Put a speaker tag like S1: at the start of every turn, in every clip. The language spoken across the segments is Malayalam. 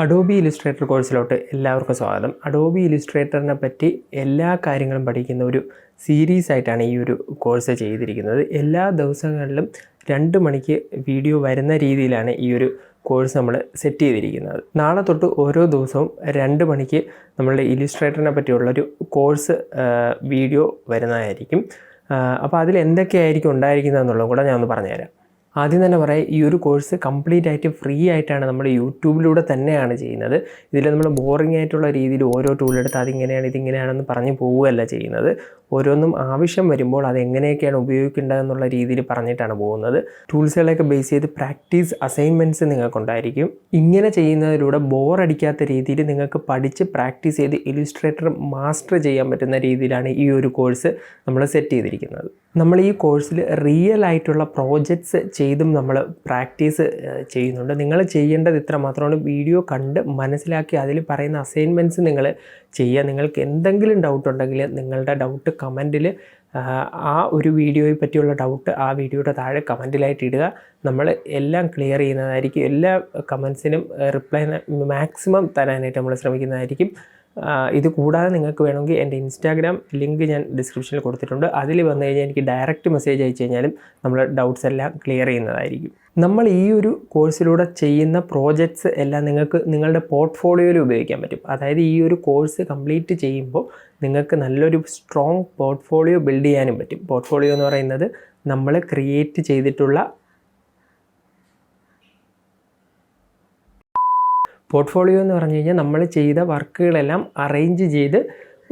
S1: Adobe Illustrator കോഴ്സിലോട്ട് എല്ലാവർക്കും സ്വാഗതം. Adobe Illustratorനെ പറ്റി എല്ലാ കാര്യങ്ങളും പഠിക്കുന്ന ഒരു സീരീസ് ആയിട്ടാണ് ഈ ഒരു കോഴ്സ് ചെയ്തിരിക്കുന്നത്. എല്ലാ ദിവസങ്ങളിലും 2 മണിക്ക് വീഡിയോ വരുന്ന രീതിയിലാണ് ഈ ഒരു കോഴ്സ് നമ്മൾ സെറ്റ് ചെയ്തിരിക്കുന്നത്. നാളെ തൊട്ട് ഓരോ ദിവസവും 2 മണിക്ക് നമ്മളുടെ ഇല്ലുസ്ട്രേറ്ററിനെ പറ്റിയുള്ളൊരു കോഴ്സ് വീഡിയോ വരുന്നതായിരിക്കും. അപ്പോൾ അതിൽ എന്തൊക്കെയായിരിക്കും ഉണ്ടായിരിക്കുന്നതെന്നുള്ളതും കൂടെ ഞാൻ ഒന്ന് പറഞ്ഞുതരാം. ആദ്യം തന്നെ പറയാം, ഈ ഒരു കോഴ്സ് കംപ്ലീറ്റ് ആയിട്ട് ഫ്രീ ആയിട്ടാണ് നമ്മൾ യൂട്യൂബിലൂടെ തന്നെയാണ് ചെയ്യുന്നത്. ഇതിൽ നമ്മൾ ബോറിംഗ് ആയിട്ടുള്ള രീതിയിൽ ഓരോ ടൂൾ എടുത്ത് അതിങ്ങനെയാണ് ഇതിങ്ങനെയാണെന്ന് പറഞ്ഞു പോവുകയല്ല ചെയ്യുന്നത്. ഓരോന്നും ആവശ്യം വരുമ്പോൾ അതെങ്ങനെയൊക്കെയാണ് ഉപയോഗിക്കേണ്ടതെന്നുള്ള രീതിയിൽ പറഞ്ഞിട്ടാണ് പോകുന്നത്. ടൂൾസുകളെയൊക്കെ ബേസ് ചെയ്ത് പ്രാക്ടീസ് അസൈൻമെൻറ്റ്സ് നിങ്ങൾക്കുണ്ടായിരിക്കും. ഇങ്ങനെ ചെയ്യുന്നതിലൂടെ ബോറടിക്കാത്ത രീതിയിൽ നിങ്ങൾക്ക് പഠിച്ച് പ്രാക്ടീസ് ചെയ്ത് ഇല്ലുസ്ട്രേറ്റർ മാസ്റ്റർ ചെയ്യാൻ പറ്റുന്ന രീതിയിലാണ് ഈ ഒരു കോഴ്സ് നമ്മൾ സെറ്റ് ചെയ്തിരിക്കുന്നത്. നമ്മൾ ഈ കോഴ്സിൽ റിയൽ ആയിട്ടുള്ള പ്രോജക്ട്സ് ചെയ്തും നമ്മൾ പ്രാക്ടീസ് ചെയ്യുന്നുണ്ട്. നിങ്ങൾ ചെയ്യേണ്ടത് ഇത്ര മാത്രമാണ്: വീഡിയോ കണ്ട് മനസ്സിലാക്കി അതിൽ പറയുന്ന അസൈൻമെൻറ്റ്സ് നിങ്ങൾ ചെയ്യുക. നിങ്ങൾക്ക് എന്തെങ്കിലും ഡൗട്ട് ഉണ്ടെങ്കിൽ നിങ്ങളുടെ ഡൗട്ട് കമൻറ്റിൽ, ആ ഒരു വീഡിയോയെ പറ്റിയുള്ള ഡൗട്ട് ആ വീഡിയോയുടെ താഴെ കമൻറ്റിലായിട്ട് ഇടുക. നമ്മൾ എല്ലാം ക്ലിയർ ചെയ്യുന്നതായിരിക്കും. എല്ലാ കമൻസിനും റിപ്ലൈ മാക്സിമം തരാനായിട്ട് നമ്മൾ ശ്രമിക്കുന്നതായിരിക്കും. ഇത് കൂടാതെ നിങ്ങൾക്ക് വേണമെങ്കിൽ എൻ്റെ ഇൻസ്റ്റാഗ്രാം ലിങ്ക് ഞാൻ ഡിസ്ക്രിപ്ഷനിൽ കൊടുത്തിട്ടുണ്ട്. അതിൽ വന്നു കഴിഞ്ഞാൽ എനിക്ക് ഡയറക്റ്റ് മെസ്സേജ് അയച്ചു കഴിഞ്ഞാലും നമ്മൾ ഡൗട്ട്സ് എല്ലാം ക്ലിയർ ചെയ്യുന്നതായിരിക്കും. നമ്മൾ ഈ ഒരു കോഴ്സിലൂടെ ചെയ്യുന്ന പ്രോജക്ട്സ് എല്ലാം നിങ്ങൾക്ക് നിങ്ങളുടെ പോർട്ട്ഫോളിയോയിൽ ഉപയോഗിക്കാൻ പറ്റും. അതായത് ഈ ഒരു കോഴ്സ് കംപ്ലീറ്റ് ചെയ്യുമ്പോൾ നിങ്ങൾക്ക് നല്ലൊരു സ്ട്രോങ് പോർട്ട്ഫോളിയോ ബിൽഡ് ചെയ്യാനും പറ്റും. പോർട്ട്ഫോളിയോ എന്ന് പറയുന്നത് നമ്മൾ ക്രിയേറ്റ് ചെയ്തിട്ടുള്ള പോർട്ട്ഫോളിയോ എന്ന് പറഞ്ഞു കഴിഞ്ഞാൽ നമ്മൾ ചെയ്ത വർക്കുകളെല്ലാം അറേഞ്ച് ചെയ്ത്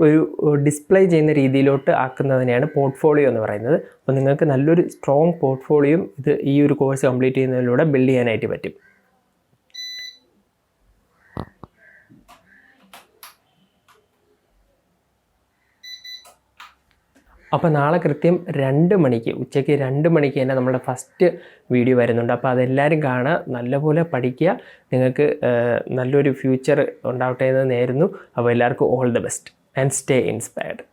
S1: ഒരു ഡിസ്പ്ലേ ചെയ്യുന്ന രീതിയിലോട്ട് ആക്കുന്നതിനെയാണ് പോർട്ട്ഫോളിയോ എന്ന് പറയുന്നത്. അപ്പോൾ നിങ്ങൾക്ക് നല്ലൊരു സ്ട്രോങ് പോർട്ട്ഫോളിയോയും ഈ ഒരു കോഴ്സ് കംപ്ലീറ്റ് ചെയ്യുന്നതിലൂടെ ബിൽഡ് ചെയ്യാനായിട്ട് പറ്റും. അപ്പോൾ നാളെ കൃത്യം 2 മണിക്ക്, ഉച്ചയ്ക്ക് 2 മണിക്ക് തന്നെ നമ്മുടെ ഫസ്റ്റ് വീഡിയോ വരുന്നുണ്ട്. അപ്പോൾ അതെല്ലാവരും കാണുക, നല്ലപോലെ പഠിക്കുക. നിങ്ങൾക്ക് നല്ലൊരു ഫ്യൂച്ചർ ഉണ്ടാവട്ടെ എന്ന് നേരുന്നു. അപ്പോൾ എല്ലാവർക്കും all the best and stay inspired.